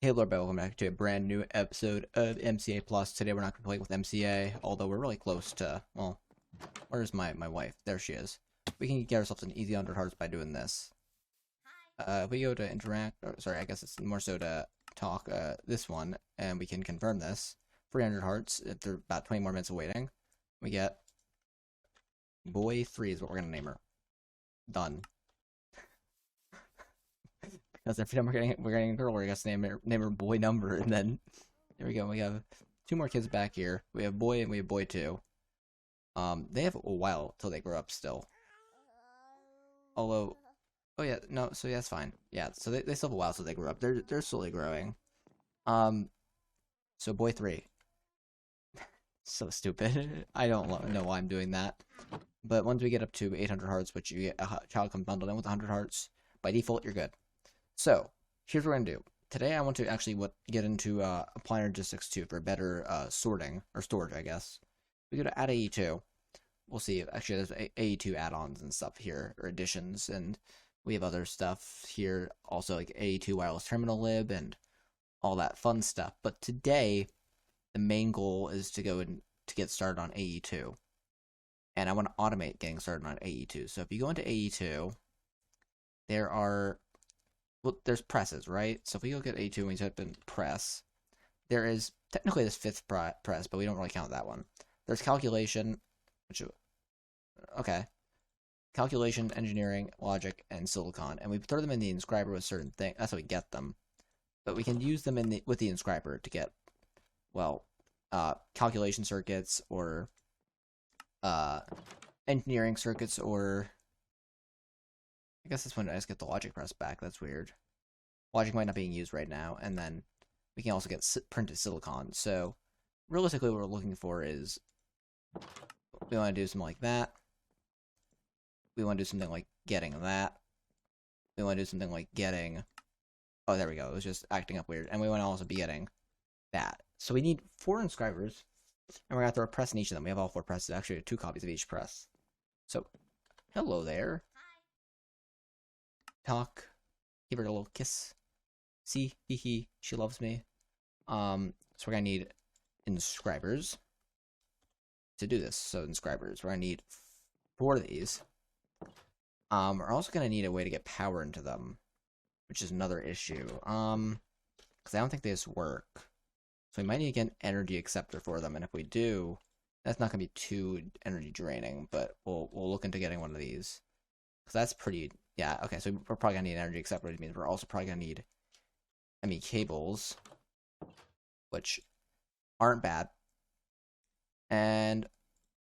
Hey Lord, welcome back to a brand new episode of MCA Plus. Today we're not going to play with MCA, although we're really close to, well, where's my wife? There she is. We can get ourselves an easy 100 hearts by doing this. If we go to interact, or sorry, I guess it's more so to talk, this one, and we can confirm this. 300 hearts, after about 20 more minutes of waiting. We get Boy 3 is what we're going to name her. Done. Because every time we're getting a girl, we're going to name her boy number, and then there we go. We have two more kids back here. We have boy and we have boy 2. They have a while till they grow up still. Although, oh yeah, no, so yeah, that's fine. Yeah, so they still have a while till they grow up. They're slowly growing. So boy 3. So stupid. I don't know why I'm doing that. But once we get up to 800 hearts, which you get a child comes bundled in with 100 hearts, by default you're good. So here's what we're gonna do. Today I want to actually get into applying logistics 2 for better sorting or storage, I guess. We go to add AE2. We'll see. Actually, there's AE2 add-ons and stuff here, or additions, and we have other stuff here, also like AE2 wireless terminal lib and all that fun stuff. But today, the main goal is to go and to get started on AE2, and I want to automate getting started on AE2. So if you go into AE2, there are there's presses, right? So if we go get AE2 and we type in press, there is technically this 5th press, but we don't really count that one. There's calculation, which, okay, calculation, engineering, logic, and silicon, and we throw them in the inscriber with certain things. That's how we get them, but we can use them with the inscriber to get, well, calculation circuits or engineering circuits, or I guess this one I just get the logic press back. That's weird. Logic might not be being used right now, and then we can also get printed silicon. So realistically, what we're looking for is we want to do something like that. We want to do something like getting that. We want to do something like getting. Oh, there we go. It was just acting up weird. And we want to also be getting that. So we need 4 inscribers, and we're going to throw a press in each of them. We have all 4 presses. Actually, 2 copies of each press. So, hello there. Talk. Give her a little kiss. See, hee, she loves me. So we're gonna need inscribers to do this. So inscribers, we're gonna need 4 of these. We're also gonna need a way to get power into them, which is another issue. Because I don't think they just work. So we might need to get an energy acceptor for them, and if we do, that's not gonna be too energy draining. But we'll look into getting one of these, because that's pretty. Yeah, okay, so we're probably gonna need an energy acceptor, which means we're also probably gonna need ME cables, which aren't bad. And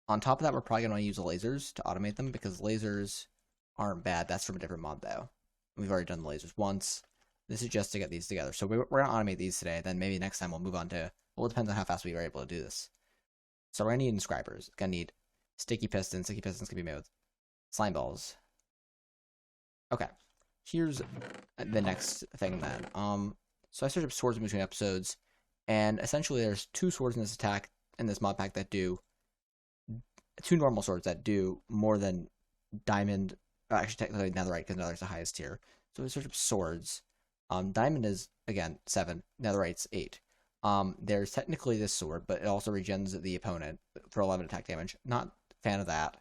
on top of that, we're probably gonna use lasers to automate them, because lasers aren't bad. That's from a different mod though. We've already done the lasers once. This is just to get these together. So we're gonna automate these today, then maybe next time we'll move on to, well, it depends on how fast we are able to do this. So we're gonna need inscribers. Gonna need sticky pistons. Sticky pistons can be made with slime balls. Okay, here's the next thing then. So I searched up swords in between episodes, and essentially there's 2 swords in this mod pack that do 2 normal swords that do more than diamond. Actually, technically netherite, because netherite's the highest tier. So I searched up swords. Diamond is again 7, netherite's 8. There's technically this sword, but it also regens the opponent for 11 attack damage. Not a fan of that.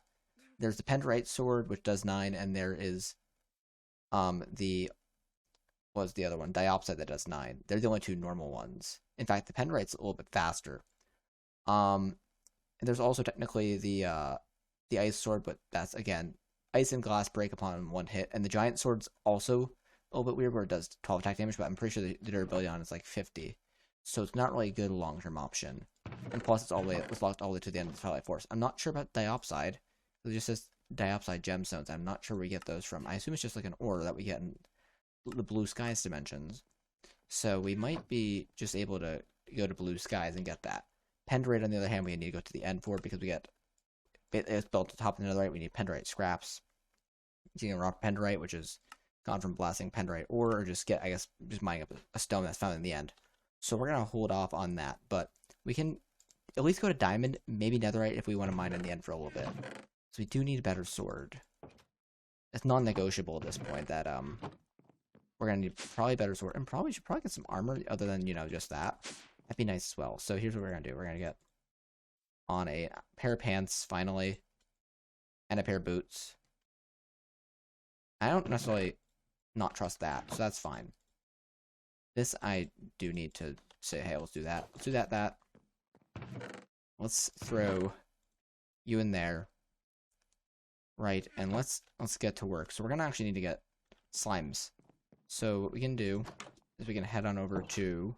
There's the penderite sword, which does 9, and there is what's the other one? Diopside, that does 9. They're the only 2 normal ones. In fact, the penderite's a little bit faster. And there's also technically the ice sword, but that's again ice and glass break upon 1 hit. And the giant sword's also a little bit weird, where it does 12 attack damage, but I'm pretty sure the durability on it's like 50. So it's not really a good long-term option. And plus, it's locked all the way to the end of the Twilight Force. I'm not sure about diopside. It just says diopside gemstones. I'm not sure where we get those from. I assume it's just like an ore that we get in the blue skies dimensions. So we might be just able to go to blue skies and get that. Penderite, on the other hand, we need to go to the end for, because we get it's built to top of the netherite. We need penderite scraps. Using a raw penderite, which is gone from blasting penderite ore, or just mining up a stone that's found in the end. So we're gonna hold off on that, but we can at least go to diamond, maybe netherite if we want to mine in the end for a little bit. So we do need a better sword. It's non-negotiable at this point that We're gonna need probably better sword, and probably should probably get some armor other than, you know, just that. That'd be nice as well. So here's what we're gonna do. We're gonna get on a pair of pants finally, and a pair of boots. I don't necessarily not trust that, so that's fine. This I do need to say, hey, let's do that. Let's do that. Let's throw you in there. Right, and let's get to work. So we're gonna actually need to get slimes. So what we can do is we can head on over to,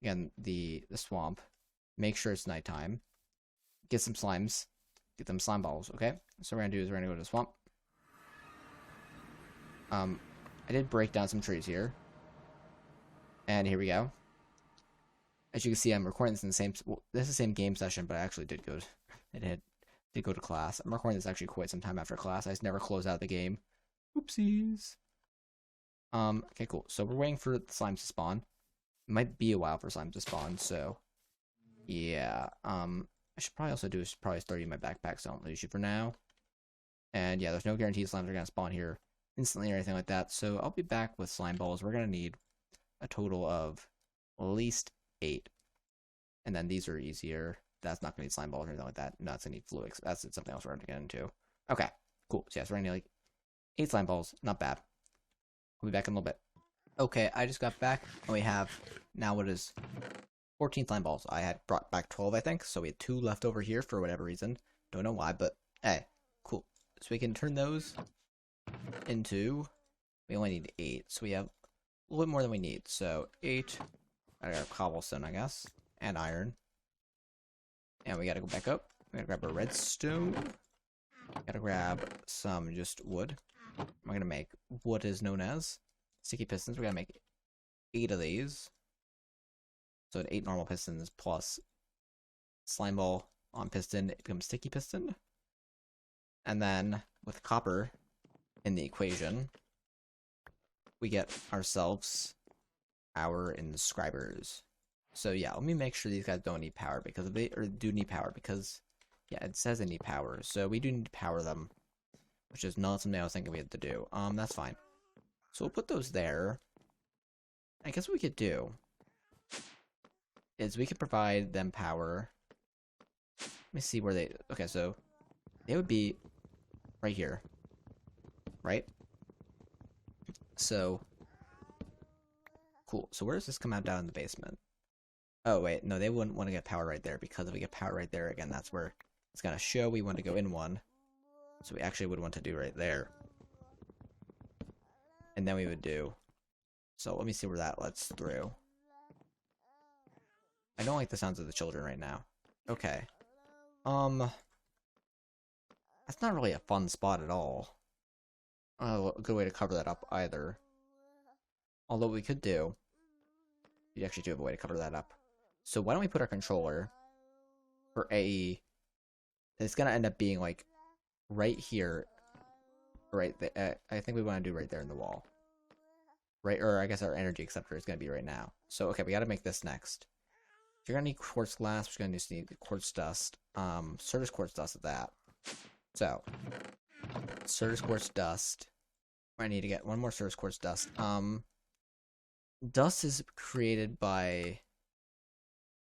again, the swamp. Make sure it's nighttime. Get some slimes. Get them slime balls, okay? So what we're gonna do is we're gonna go to the swamp. I did break down some trees here. And here we go. As you can see, I'm recording this in the same, well, this is the same game session, but I actually did go to class. I'm recording this actually quite some time after class. I just never close out the game. Oopsies. Okay, cool. So we're waiting for the slimes to spawn. It might be a while for slimes to spawn, so yeah. I should probably also do is probably start using my backpack so I don't lose you for now. And yeah, there's no guarantee slimes are gonna spawn here instantly or anything like that. So I'll be back with slime balls. We're gonna need a total of at least 8. And then these are easier. That's not gonna need slime balls or anything like that. No, it's gonna need fluids. That's something else we're gonna get into. Okay, cool. So yeah, so we're gonna need like 8 slime balls. Not bad. I'll be back in a little bit. Okay, I just got back, and we have now what is 14 slime balls. I had brought back 12, I think, so we had 2 left over here for whatever reason. Don't know why, but hey, cool. So we can turn those into, we only need 8, so we have a little bit more than we need. So 8, I got cobblestone, I guess, and iron. And we gotta go back up. We gotta grab a redstone. Gotta grab some just wood. I'm gonna make what is known as sticky pistons. We're gonna make 8 of these. So 8 normal pistons plus slime ball on piston, it becomes sticky piston. And then with copper in the equation, we get ourselves our inscribers. So yeah, let me make sure these guys don't need power because they do need power because yeah, it says they need power. So we do need to power them, which is not something I was thinking we had to do. That's fine. So we'll put those there. I guess what we could do is we could provide them power. Let me see where they, okay, so they would be right here, right? So, cool. So where does this come out down in the basement? Oh, wait, no, they wouldn't want to get power right there because if we get power right there, again, that's where it's going to show we want to go in one. So we actually would want to do right there. And then we would do, so let me see where that lets through. I don't like the sounds of the children right now. Okay. That's not really a fun spot at all. Oh, a good way to cover that up either. Although we could do, we actually do have a way to cover that up. So why don't we put our controller for AE? It's gonna end up being like right here, right there. I think we want to do right there in the wall. Right, or I guess our energy acceptor is gonna be right now. So okay, we gotta make this next. You're gonna need quartz glass. We're gonna need quartz dust. Service quartz dust at that. So, service quartz dust. I need to get one more service quartz dust. Dust is created by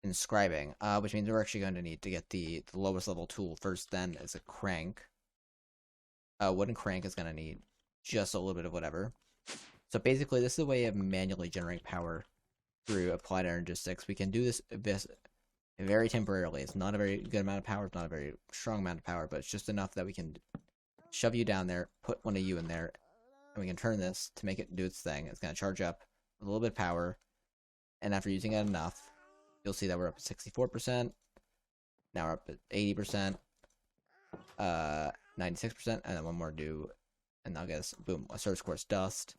inscribing, which means we're actually going to need to get the lowest level tool first. Then is a crank. Wooden crank is gonna need just a little bit of whatever. So basically, this is a way of manually generating power through applied energistics. We can do this very temporarily. It's not a very good amount of power. It's not a very strong amount of power, but it's just enough that we can shove you down there, put one of you in there, and we can turn this to make it do its thing. It's going to charge up with a little bit of power, and after using it enough, you'll see that we're up at 64%. Now we're up at 80%, 96%, and then one more do, and I'll get us, boom, a service quartz dust.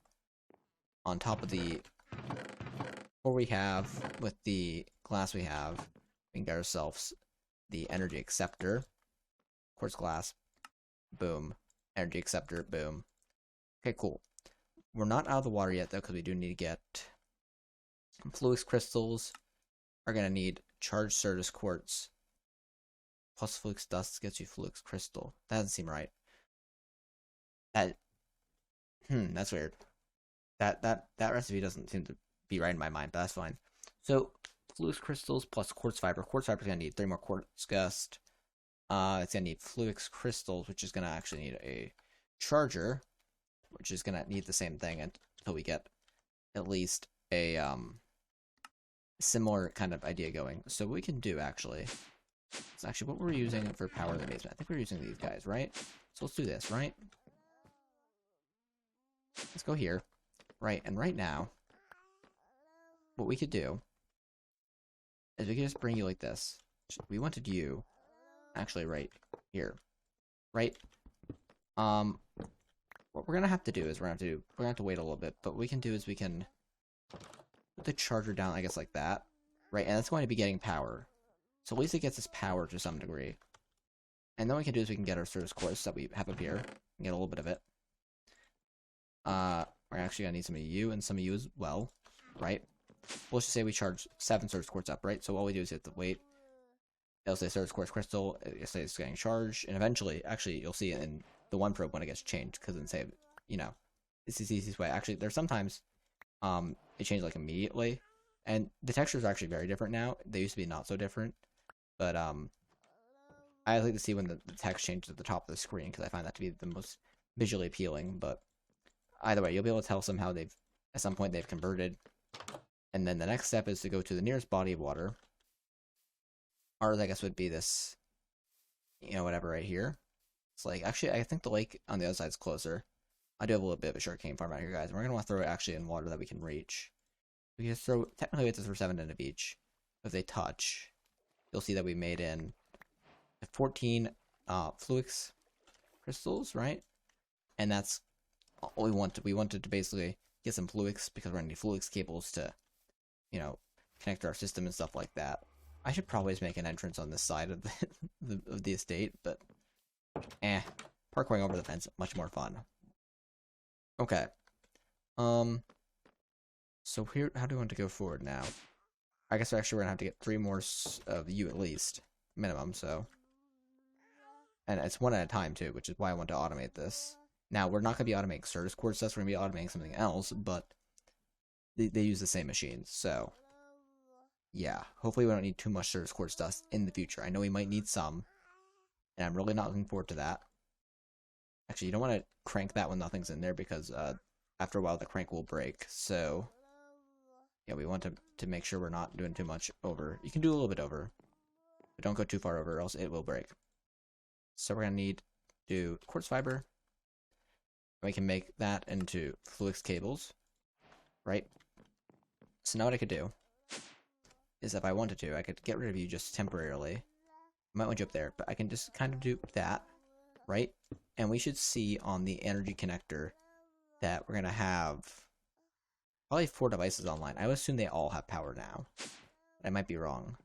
On top of the ore we have, with the glass we have, we can get ourselves the energy acceptor. Quartz glass, boom. Energy acceptor, boom. Okay, cool. We're not out of the water yet, though, because we do need to get fluix crystals. Are going to need charged service quartz. Plus fluix dust gets you fluix crystal. That doesn't seem right. That's weird. That recipe doesn't seem to be right in my mind, but that's fine. So fluix crystals plus quartz fiber. Quartz fiber is gonna need 3 more quartz gust. It's gonna need fluix crystals, which is gonna actually need a charger, which is gonna need the same thing until we get at least a similar kind of idea going. So what we can do actually is actually what we're using for power in the basement. I think we're using these guys, right? So let's do this, right? Let's go here. Right, and right now, what we could do is we could just bring you like this. We wanted you actually right here. Right? What we're gonna have to do is we're gonna have to wait a little bit, but what we can do is we can put the charger down, I guess, like that. Right, and that's going to be getting power. So at least it gets us power to some degree. And then what we can do is we can get our service course that we have up here and get a little bit of it. We're actually gonna need some of you and some of you as well, right? Let's just say we charge 7 service quartz up, right? So all we do is hit the wait. It'll say service quartz crystal. It'll say it's getting charged, and eventually, actually, you'll see it in the one probe when it gets changed, because it'll say, you know, this is the easiest way. Actually, there's sometimes it changes like immediately, and the textures are actually very different now. They used to be not so different, but I like to see when the text changes at the top of the screen because I find that to be the most visually appealing. But either way, you'll be able to tell somehow at some point they've converted. And then the next step is to go to the nearest body of water. Ours, I guess, would be this, you know, whatever right here. It's like, actually, I think the lake on the other side is closer. I do have a little bit of a short cane farm out here, guys. And we're going to want to throw it actually in water that we can reach. We can throw, technically we have to throw 7 into each. If they touch, you'll see that we made in 14 fluix crystals, right? And that's all we wanted. We wanted to basically get some fluix because we're going to need fluix cables to, you know, connect our system and stuff like that. I should probably just make an entrance on this side of the estate, but parkouring over the fence, much more fun. Okay. So here, how do we want to go forward now? I guess actually we're gonna have to get 3 more of you at least, minimum. So, and it's 1 at a time too, which is why I want to automate this. Now we're not gonna be automating service quartz dust. We're gonna be automating something else, but they use the same machines, so. Yeah, hopefully we don't need too much service quartz dust in the future. I know we might need some, and I'm really not looking forward to that. Actually, you don't want to crank that when nothing's in there, because after a while the crank will break. So, yeah, we want to make sure we're not doing too much over. You can do a little bit over, but don't go too far over, or else it will break. So we're going to need to do quartz fiber. We can make that into fluix cables, right? So now what I could do is if I wanted to, I could get rid of you just temporarily. I might want you up there, but I can just kind of do that, right? And we should see on the energy connector that we're going to have probably 4 devices online. I would assume they all have power now. I might be wrong.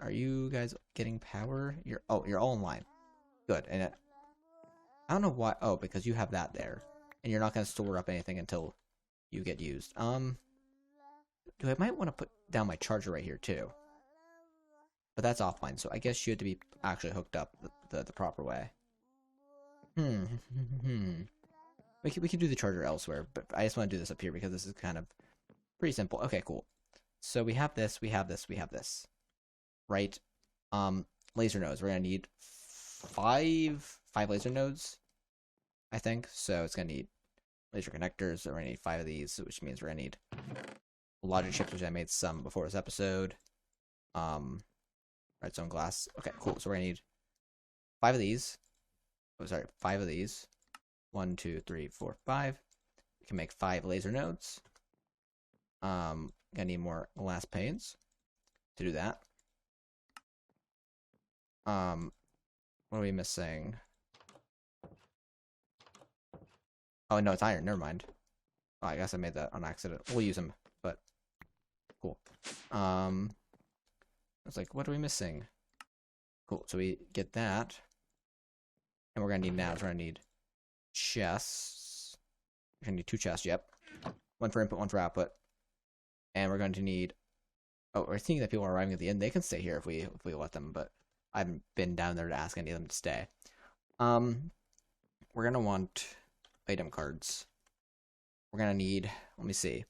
Are you guys getting power? You're all online. Good. And I don't know why. Oh, because you have that there. And you're not going to store up anything until you get used. I might want to put down my charger right here too, but that's offline, so I guess you had to be actually hooked up the proper way. We can do the charger elsewhere, but I just want to do this up here because this is kind of pretty simple. Okay, cool. So we have this, we have this, we have this, right? Laser nodes. We're gonna need 5 laser nodes, I think. So it's gonna need laser connectors. So we're gonna need 5 of these, which means we're gonna need logic chips, which I made some before this episode. Redstone glass. Okay, cool. So we're gonna need 5 of these. Oh, sorry, 5 of these. 1, 2, 3, 4, 5. We can make 5 laser nodes. Gonna need more glass panes to do that. What are we missing? Oh no, it's iron. Never mind. Oh, I guess I made that on accident. We'll use them. Cool. It's like, what are we missing? Cool. So we get that, and we're gonna need now. We're gonna need chests. We're gonna need 2 chests. Yep. 1 for input, 1 for output, and we're going to need. Oh, we're thinking that people are arriving at the end. They can stay here if we let them, but I haven't been down there to ask any of them to stay. We're gonna want item cards. we're gonna need, let me see,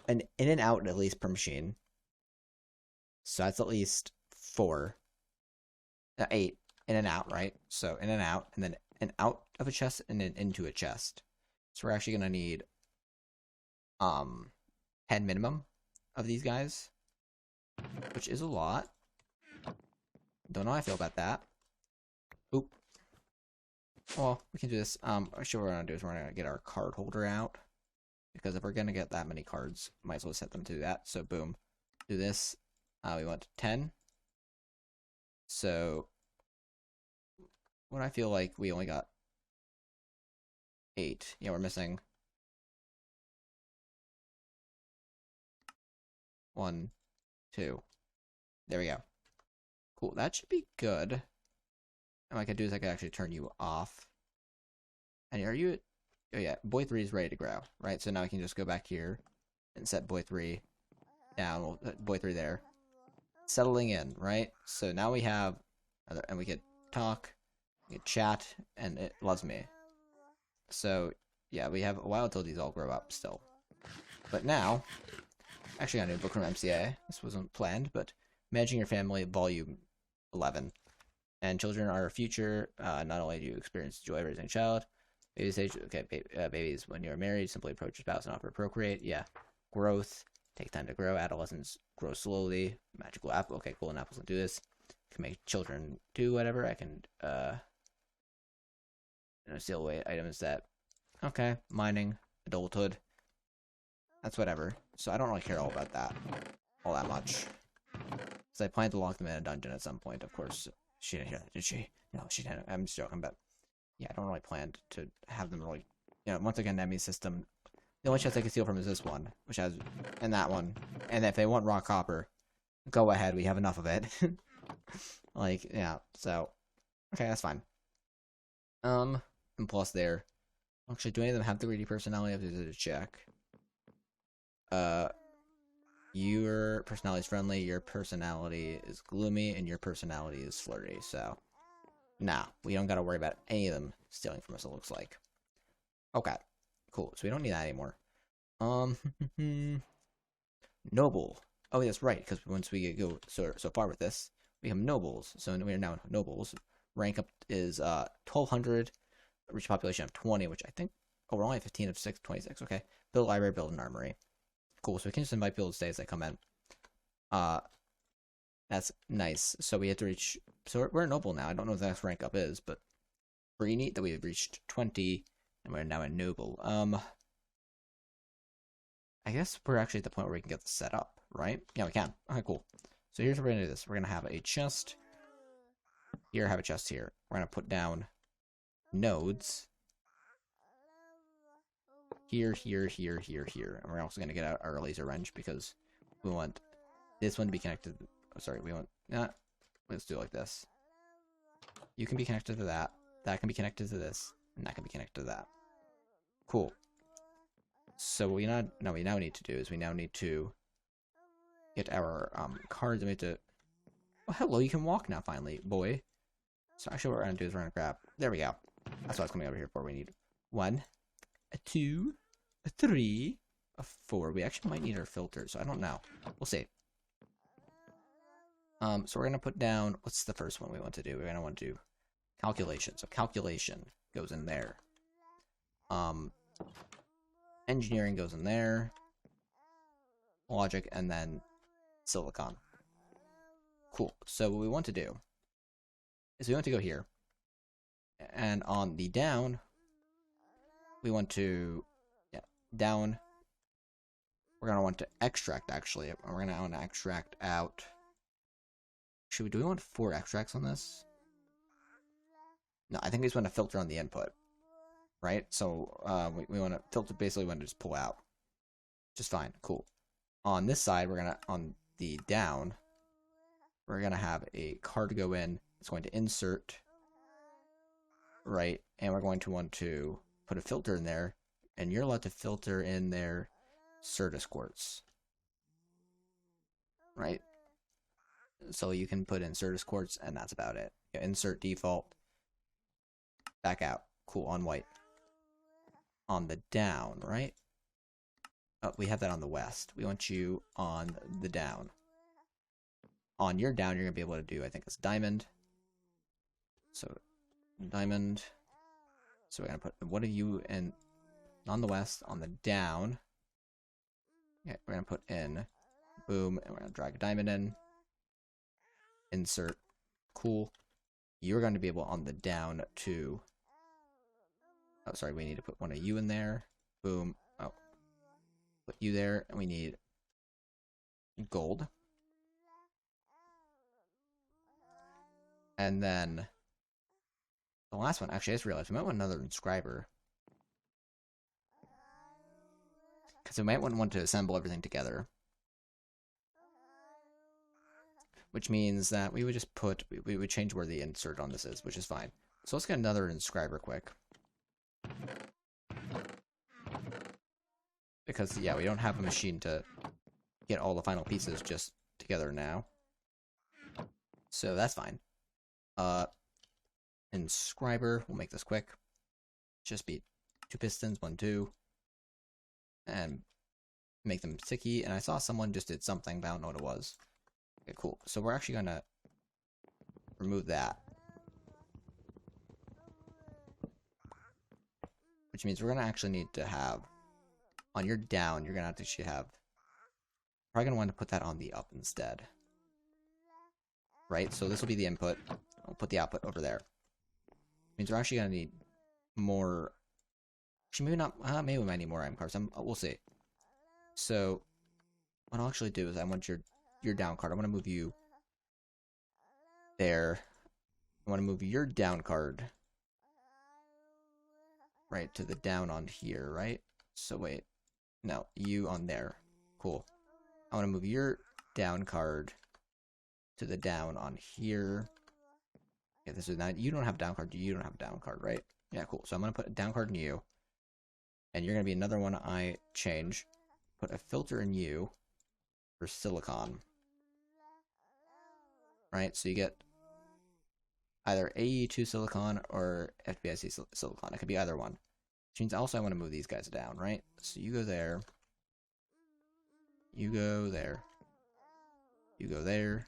an in and out at least per machine. So that's at least 4. 8 in and out, right? So in and out, and then an out of a chest and then into a chest. So we're actually gonna need 10 minimum of these guys, which is a lot. Don't know how I feel about that. Oop. Well, we can do this. Actually, what we're gonna do is we're gonna get our card holder out, because if we're gonna get that many cards, might as well set them to that. So boom, do this. We want 10. So what I feel like we only got 8. Yeah, we're missing 1, 2. There we go. Cool, that should be good. And what I could do is I could actually turn you off. And are you... Oh yeah, boy 3 is ready to grow, right? So now I can just go back here and set boy 3 down. We'll put boy 3 there. Settling in, right? So now we have... And we could talk, we could chat, and it loves me. So, yeah, we have a while until these all grow up still. But now... Actually, I got a new book from MCA. This wasn't planned, but... Managing Your Family, Volume 11. And children are our future. Not only do you experience joy raising a child, baby stage. Okay, babies, when you're married, simply approach your spouse and offer to procreate. Yeah. Growth. Take time to grow. Adolescents grow slowly. Magical apple. Okay, golden apples don't do this. Can make children do whatever. I can, steal away items that. Okay, mining, adulthood. That's whatever. So I don't really care all about that. All that much. So I plan to lock them in a dungeon at some point, of course. She didn't hear that, did she? No, she didn't. I'm just joking, but yeah, I don't really plan to have them really, once again, enemy system. The only chest I can steal from is this one, which has, and that one. And if they want rock copper, go ahead, we have enough of it. Like, yeah, so, okay, that's fine. And plus there. Actually, do any of them have the greedy personality? I have to do a check. Your personality is friendly, your personality is gloomy, and your personality is flirty, so... Nah, we don't gotta worry about any of them stealing from us, it looks like. Okay, cool, so we don't need that anymore. Noble. Oh, that's right, because once we go so far with this, we have nobles, so we are now nobles. Rank up is 1200, reach a population of 20, which I think... Oh, we're only 15 of 26, okay. Build a library, build an armory. Cool, so we can just invite people to stay as they come in. That's nice. So we have to reach... So we're a noble now. I don't know what the next rank up is, but pretty neat that we've reached 20, and we're now a noble. I guess we're actually at the point where we can get this set up, right? Yeah, we can. Okay, cool. So here's what we're going to do this. We're going to have a chest here, have a chest here. We're going to put down nodes. Here, here, here, here, here. And we're also going to get out our laser wrench because we want this one to be connected. Oh, sorry, we want... let's do it like this. You can be connected to that. That can be connected to this. And that can be connected to that. Cool. So what we now need to do is we now need to get our cards. And we have to... Oh, hello, you can walk now, finally, boy. So actually what we're going to do is we're going to grab... There we go. That's what I was coming over here for. We need 1, a 2, a 3, a 4. We actually might need our filter, so I don't know. We'll see. So we're going to put down... What's the first one we want to do? We're going to want to do calculation. So calculation goes in there. Engineering goes in there. Logic, and then silicon. Cool. So what we want to do is we want to go here. And on the down, we want to... down. We're going to want to extract, actually. We're going to want to extract out... do we want 4 extracts on this? No, I think we just want to filter on the input. Right? So, we want to filter, basically, we want to just pull out. Just fine. Cool. On this side, we're going to, on the down, we're going to have a card go in. It's going to insert. Right? And we're going to want to put a filter in there. And you're allowed to filter in there Certus quartz. Right? So you can put in Certus quartz, and that's about it. Insert default. Back out. Cool, on white. on the down, right? Oh, we have that on the west. We want you on the down. On your down, you're going to be able to do, I think it's diamond. So, diamond. So we're going to put one of you in on the west, on the down. Okay, we're going to put in boom, and we're going to drag a diamond in. Insert. Cool. You're going to be able on the down to... Oh, sorry, we need to put one of you in there. Boom. Oh. Put you there, and we need gold. And then the last one, actually, I just realized we might want another inscriber. Because we might want to assemble everything together. Which means that we would just put, we would change where the insert on this is, which is fine. So let's get another inscriber quick. Because, yeah, we don't have a machine to get all the final pieces just together now. So that's fine. Inscriber, we'll make this quick. Just be 2 pistons, 1, 2. And make them sticky. And I saw someone just did something, but I don't know what it was. Okay, cool. So we're actually gonna remove that. Which means we're gonna actually need to have, on your down, you're gonna have to actually have, probably gonna want to put that on the up instead. Right? So this will be the input. I'll put the output over there. Means we're actually gonna need more. Actually, maybe not. Maybe we might need more item cards. We'll see. So what I'll actually do is I want your down card. I want to move you there. I want to move your down card right to the down on here, right? So wait, no, you on there. Cool. I want to move your down card to the down on here. Okay, this is not. You don't have a down card. You don't have a down card, right? Yeah, cool. So I'm gonna put a down card in you, and you're gonna be another one I change. Put a filter in you for silicon. Right, so you get either AE2 silicon or FBIC silicon. It could be either one. Which means also I want to move these guys down, right? So you go there. You go there. You go there.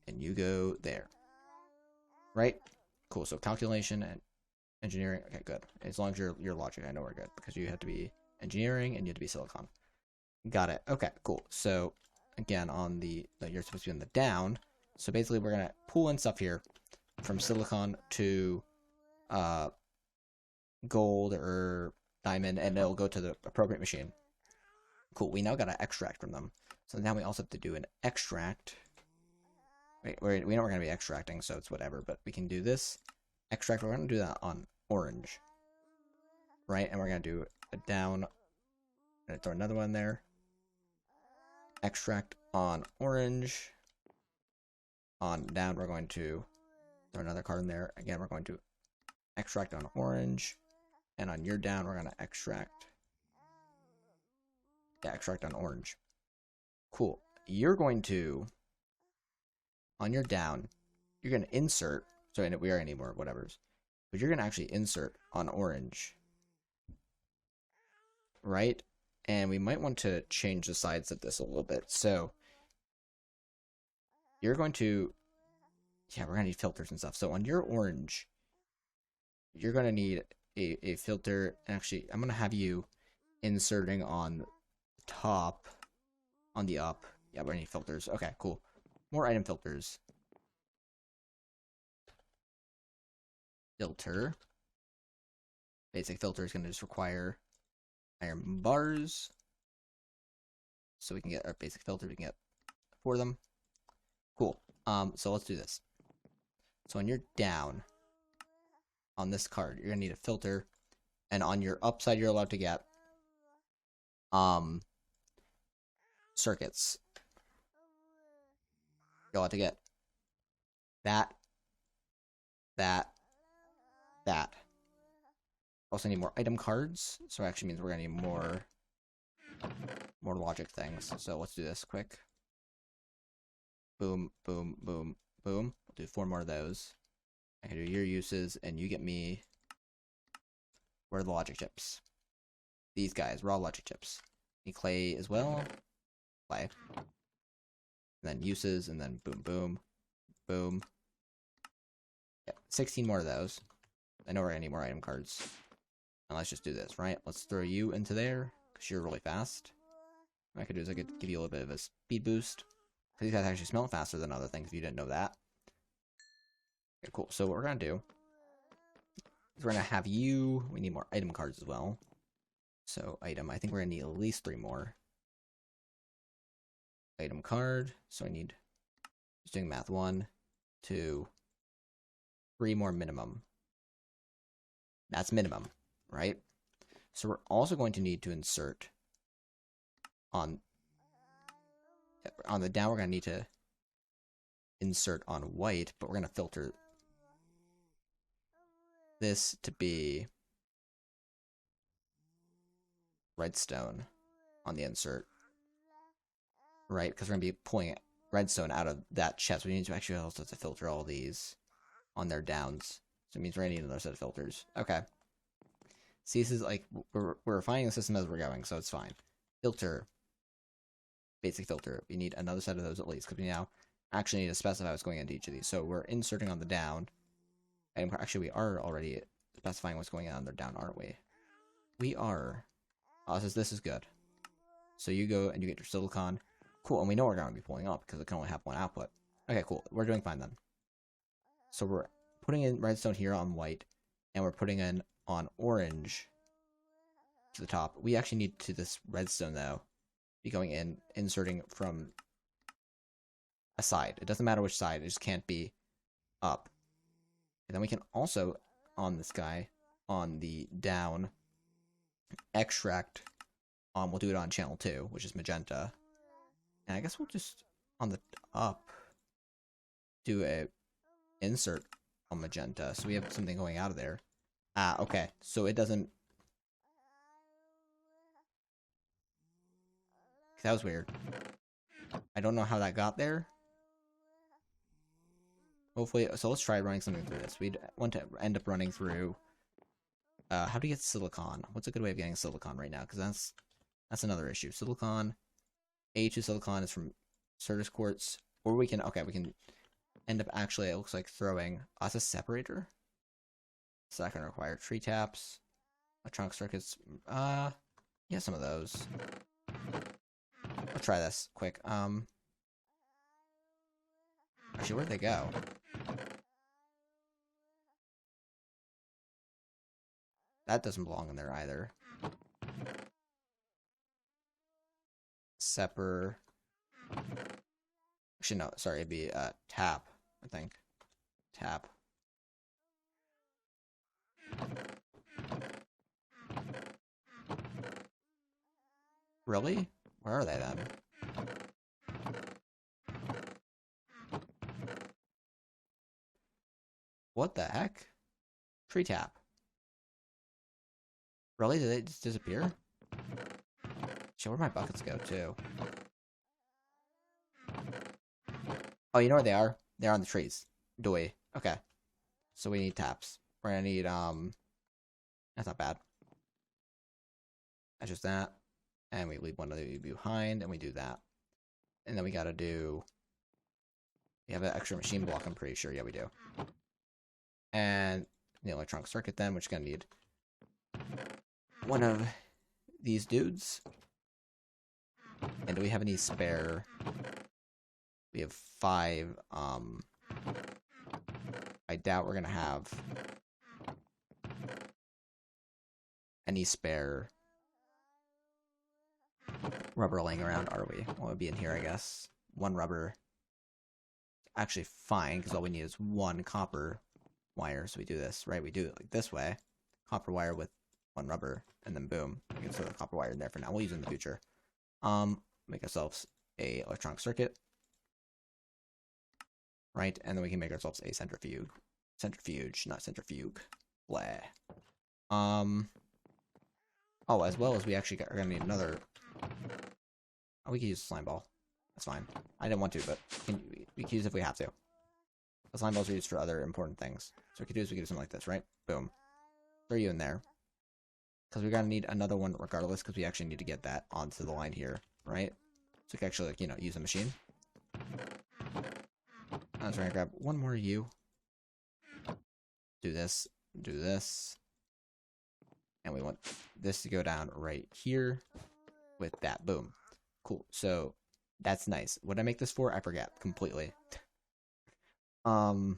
And you go there. Right? Cool, so calculation and engineering. Okay, good. As long as you're logic, I know we're good. Because you have to be engineering and you have to be silicon. Got it. Okay, cool. So, again, on the... You're supposed to be on the down. So basically, we're going to pull in stuff here from silicon to gold or diamond, and it'll go to the appropriate machine. Cool, we now got to extract from them. So now we also have to do an extract. Wait, we know we're going to be extracting, so it's whatever, but we can do this. Extract, we're going to do that on orange. Right, and we're going to do a down. I'm going to throw another one there. Extract on orange. On down, we're going to throw another card in there. Again, we're going to extract on orange. And on your down, we're going to extract. Yeah, extract on orange. Cool. You're going to, on your down, you're going to insert. So we already need more whatevers. But you're going to actually insert on orange. Right? And we might want to change the sides of this a little bit. So you're going to, yeah, we're going to need filters and stuff. So on your orange, you're going to need a filter. Actually, I'm going to have you inserting on the top, on the up. Yeah, we're going to need filters. Okay, cool. More item filters. Filter. Basic filter is going to just require iron bars. So we can get our basic filter, we can get 4 of them. Cool. So let's do this. So on your down, on this card, you're gonna need a filter, and on your upside, you're allowed to get circuits. You're allowed to get that. Also need more item cards, so it actually means we're gonna need more logic things. So let's do this quick. Boom, boom, boom, boom. We'll do 4 more of those. I can do your uses, and you get me Where are the logic chips? These guys, raw logic chips. Need clay as well. Clay. And then uses, and then boom, boom, boom. Yeah, 16 more of those. I know we're gonna need more item cards. And let's just do this, right? Let's throw you into there, because you're really fast. What I could do is I could give you a little bit of a speed boost. Because these guys actually smell faster than other things, if you didn't know that. Okay, cool. So what we're gonna do is we're gonna have you... We need more item cards as well. So item, I think we're gonna need at least 3 more. Item card, so I need... Just doing math, 1, 2, 3 more minimum. That's minimum, right? So we're also going to need to insert on the down, we're going to need to insert on white, but we're going to filter this to be redstone on the insert, right? Because we're going to be pulling redstone out of that chest. We need to actually also have to filter all these on their downs. So it means we're going to need another set of filters. Okay. See, this is like, we're refining the system as we're going, so it's fine. Filter. Basic filter. We need another set of those at least, because we now actually need to specify what's going into each of these. So we're inserting on the down. And actually, we are already specifying what's going on their down, aren't we? We are. Oh, this is good. So you go and you get your silicon. Cool, and we know we're going to be pulling up, because it can only have one output. Okay, cool. We're doing fine then. So we're putting in redstone here on white, and we're putting in on orange to the top. We actually need to this redstone, though, be going in, inserting from a side. It doesn't matter which side, it just can't be up. And then we can also, on this guy, on the down, extract, we'll do it on channel 2, which is magenta. And I guess we'll just, on the up, do a insert on magenta, so we have something going out of there. Ah, okay, so it doesn't... That was weird. I don't know how that got there. Hopefully, so let's try running something through this. We'd want to end up running through... how do you get silicon? What's a good way of getting silicon right now? Because that's another issue. Silicon, AE2 silicon is from Certus quartz. Or we can, okay, we can end up actually, it looks like throwing us a separator. So that can require tree taps, electronic circuits. Yeah, some of those. Let's try this quick. Actually, where'd they go? That doesn't belong in there either. Separ. Actually, no, sorry, it'd be tap, I think. Tap. Really? Where are they then? What the heck? Tree tap. Really? Did they just disappear? Shit, where'd my buckets go, too? Oh, you know where they are? They're on the trees. Doy. Okay. So we need taps. We're gonna need, that's not bad. That's just that. And we leave one of the behind, and we do that. And then we gotta do... We have an extra machine block, I'm pretty sure. Yeah, we do. And the electronic circuit then, which is gonna need one of these dudes. And do we have any spare? We have 5. I doubt we're gonna have any spare rubber laying around, are we? Well, it would be in here, I guess. 1 rubber. Actually, fine, because all we need is 1 copper wire. So we do this, right? We do it like this way. Copper wire with 1 rubber, and then boom. We can throw the copper wire in there for now. We'll use it in the future. Make ourselves a electronic circuit. Right? And then we can make ourselves a centrifuge. Centrifuge, not centrifuge. Blah. Oh, as well as we actually are gonna need another... Oh, we can use a slime ball. That's fine. I didn't want to, but we can use it if we have to. The slime balls are used for other important things. So what we could do is we could do something like this, right? Boom. Throw you in there. Because we're gonna need another one regardless, because we actually need to get that onto the line here, right? So we can actually, like, you know, use a machine. I'm trying to grab one more U. Do this, do this. And we want this to go down right here with that. Boom. Cool. So that's nice. What did I make this for? I forget completely. Oh,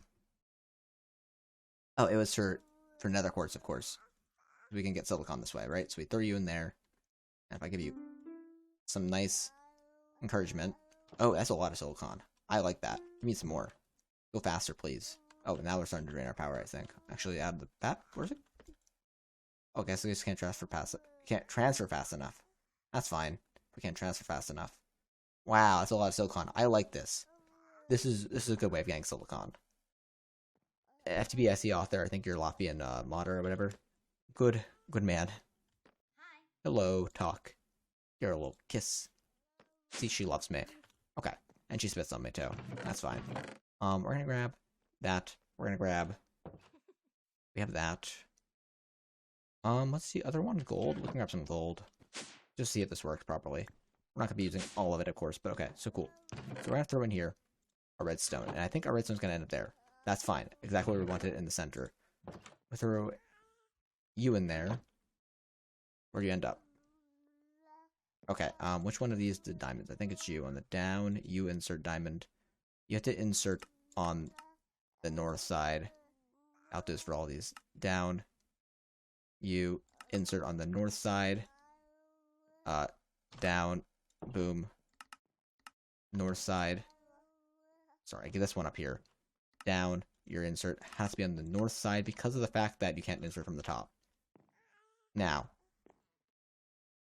it was for nether quartz, of course. We can get silicon this way, right? So we throw you in there. And if I give you some nice encouragement. Oh, that's a lot of silicon. I like that. Give me some more. Go faster, please. Oh, now we're starting to drain our power, I think. Actually, add the that. Where's it? Okay, so we just can't transfer fast enough. That's fine. We can't transfer fast enough. Wow, that's a lot of silicon. I like this. This is a good way of getting silicon. FTB, I see author. I think you're Latvian modder or whatever. Good man. Hi. Hello, talk. Give her a little kiss. See, she loves me. Okay, and she spits on me too. That's fine. We're gonna grab that. We're gonna grab. We have that. Let's see. Other one gold. We can grab some gold. Just see if this works properly. We're not gonna be using all of it, of course, but okay. So cool. So we're gonna throw in here a redstone, and I think our redstone's gonna end up there. That's fine. Exactly where we want it in the center. We throw you in there. Where do you end up? Okay. Which one of these did diamonds? I think it's you. On the down, you insert diamond. You have to insert on the north side. I'll do this for all these. Down. You insert on the north side. Down. Boom. North side. Sorry, get this one up here. Down. Your insert has to be on the north side because of the fact that you can't insert from the top. Now,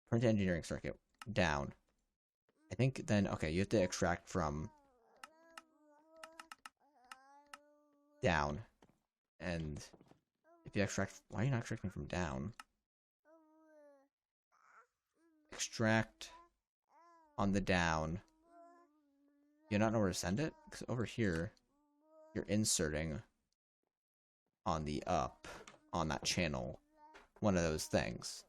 print engineering circuit. Down. I think then, okay, you have to extract from down. And if you extract, why are you not extracting from down? Extract on the down. You don't know where to send it? Because over here, you're inserting on the up, on that channel. One of those things.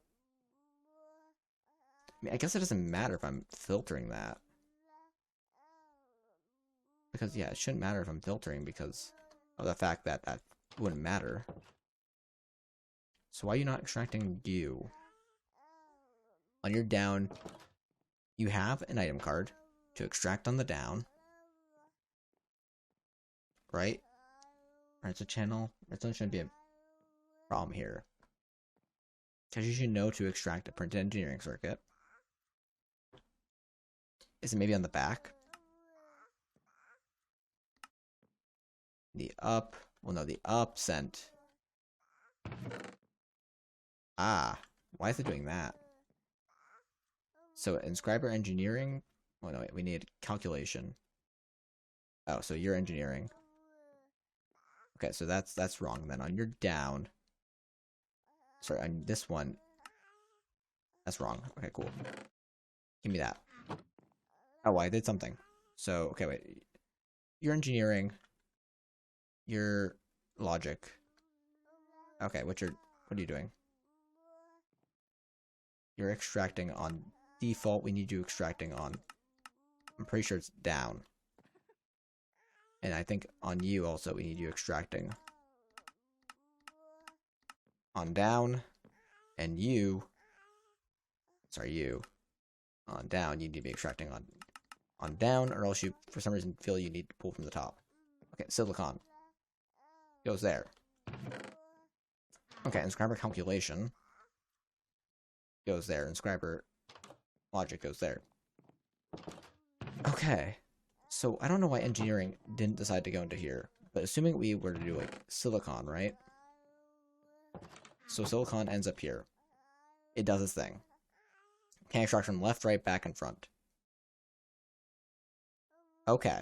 I mean, I guess it doesn't matter if I'm filtering that. Because, yeah, it shouldn't matter if I'm filtering because of the fact that that wouldn't matter. So why are you not extracting you? On your down, you have an item card to extract on the down. Right? Right, it's a channel. Redstone shouldn't be a problem here. Because you should know to extract a printed engineering circuit. Is it maybe on the back? The up. Well, no, the up sent. Ah, why is it doing that? So, inscriber engineering. Oh, no, wait, we need calculation. Oh, so you're engineering. Okay, so that's wrong then. On your down. Sorry, on this one. That's wrong. Okay, cool. Give me that. Oh, I did something. So, okay, wait. Your engineering. Your logic. Okay, what are you doing? You're extracting on default. We need you extracting on. I'm pretty sure it's down. And I think on you also we need you extracting on down. And you. Sorry, you. On down, you need to be extracting on down, or else you, for some reason, feel you need to pull from the top. Okay, silicon. Goes there. Okay, inscriber calculation goes there. Inscriber logic goes there. Okay. So, I don't know why engineering didn't decide to go into here. But assuming we were to do, like, silicon, right? So, silicon ends up here. It does its thing. Can extract from left, right, back, and front. Okay.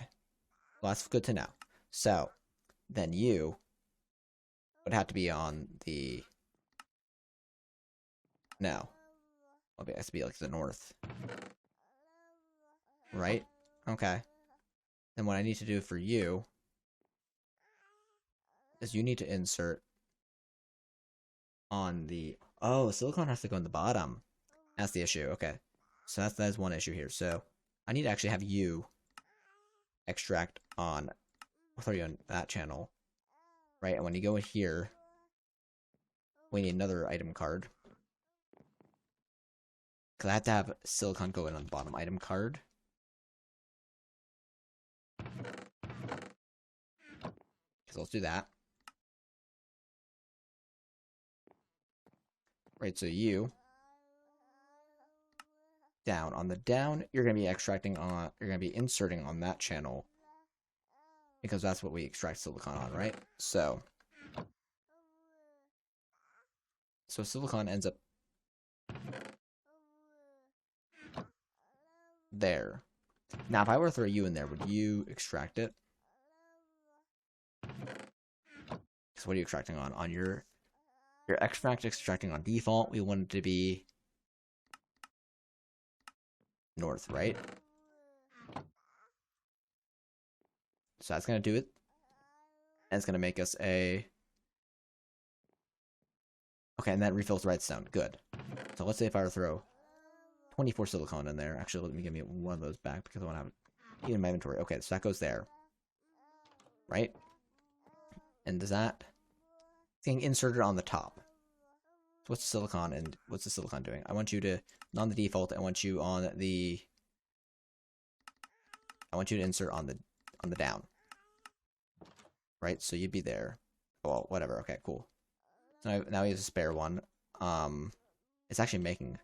Well, that's good to know. So, then you would have to be on the... No. It has to be, like, the north. Right? Okay. Then what I need to do for you is you need to insert on the Oh, silicon has to go in the bottom. That's the issue. Okay. So that is one issue here. So I need to actually have you extract on, I'll throw you on that channel. Right? And when you go in here, we need another item card. Because I have to have silicon go in on the bottom item card. So let's do that. Right, so you down. On the down, you're gonna be inserting on that channel. Because that's what we extract silicon on, right? So silicon ends up there. Now if I were to throw you in there, would you extract it? So what are you extracting on? On your extracting on default, we want it to be north, right? So that's gonna do it. And it's gonna make us a... Okay, and that refills redstone. Good. So let's say if I were to throw 24 silicone in there. Actually, let me give me one of those back because I want to have it in my inventory. Okay, so that goes there. Right? And does that thing inserted on the top? So what's the silicon and what's the silicon doing? I want you to, on the default, I want you on the... I want you to insert on the down. Right? So you'd be there. Well, whatever. Okay, cool. So now he has a spare one. It's actually making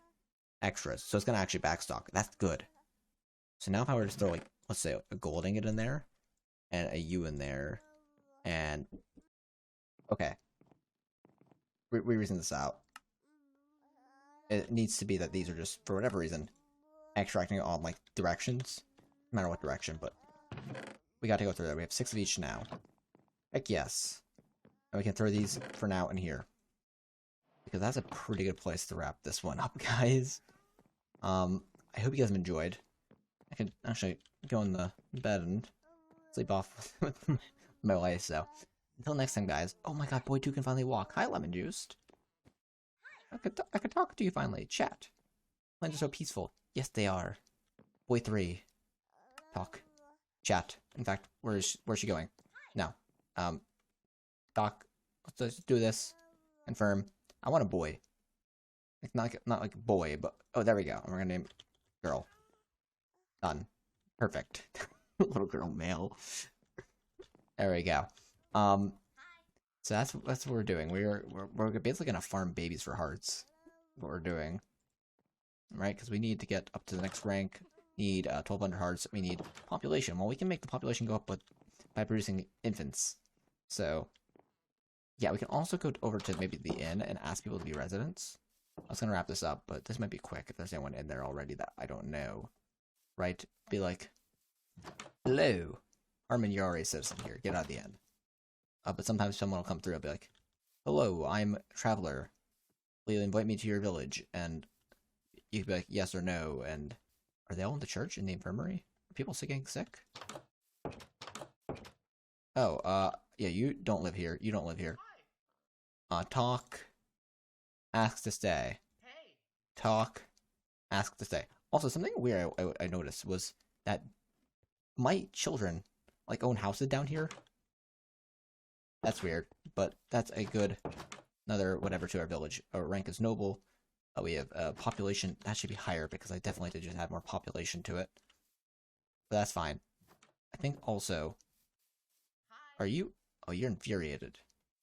extras, so it's gonna actually backstock. That's good. So now if I were to throw, like, let's say a gold ingot in there, and a U in there, and... Okay. We reason this out. It needs to be that these are just, for whatever reason, extracting on, like, directions. No matter what direction, but... We gotta go through that. We have 6 of each now. Heck yes. And we can throw these for now in here. Because that's a pretty good place to wrap this one up, guys. I hope you guys have enjoyed. I could actually go in the bed and sleep off with my wife, so. Until next time, guys. Oh my god, Boy 2 can finally walk. Hi, Lemon Juiced. I could talk to you finally. Chat. Plans are so peaceful. Yes, they are. Boy 3. Talk. Chat. In fact, where's she going? No. Doc. Let's do this. Confirm. I want a boy. Like not like boy, but oh, there we go. And we're gonna name girl. Done. Perfect. Little girl male. There we go. So that's what we're doing. We're basically gonna farm babies for hearts. What we're doing, right? Because we need to get up to the next rank. Need 1,200 hearts. We need population. Well, we can make the population go up by producing infants. So. Yeah, we can also go over to maybe the inn and ask people to be residents. I was going to wrap this up, but this might be quick if there's anyone in there already that I don't know. Right? Be like, hello, Armin, you're already a citizen here. Get out of the inn. But sometimes someone will come through and be like, hello, I'm a traveler. Will you invite me to your village? And you could be like, yes or no. And are they all in the church, in the infirmary? Are people getting sick? Oh, yeah, you don't live here. You don't live here. Talk. Ask to stay. Talk. Ask to stay. Also, something weird I noticed was that my children, like, own houses down here. That's weird, but that's a good, another whatever to our village. Our rank is noble. We have population. That should be higher because I definitely did just add more population to it. But that's fine. I think also... Are you... Oh, you're infuriated.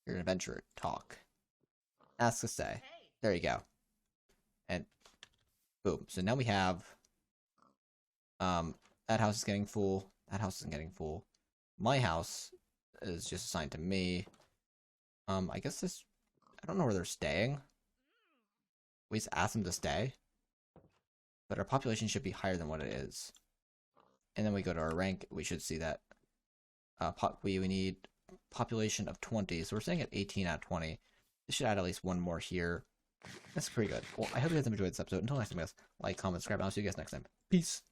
You're an adventurer. Talk. Ask to stay. There you go. And boom. So now we have... that house is getting full. That house isn't getting full. My house is just assigned to me. I guess this... I don't know where they're staying. We just ask them to stay. But our population should be higher than what it is. And then we go to our rank. We should see that we need population of 20, so we're staying at 18 out of 20. This should add at least one more here. That's pretty good. Well, I hope you guys have enjoyed this episode. Until next time, guys, like, comment, subscribe, and I'll see you guys next time. Peace.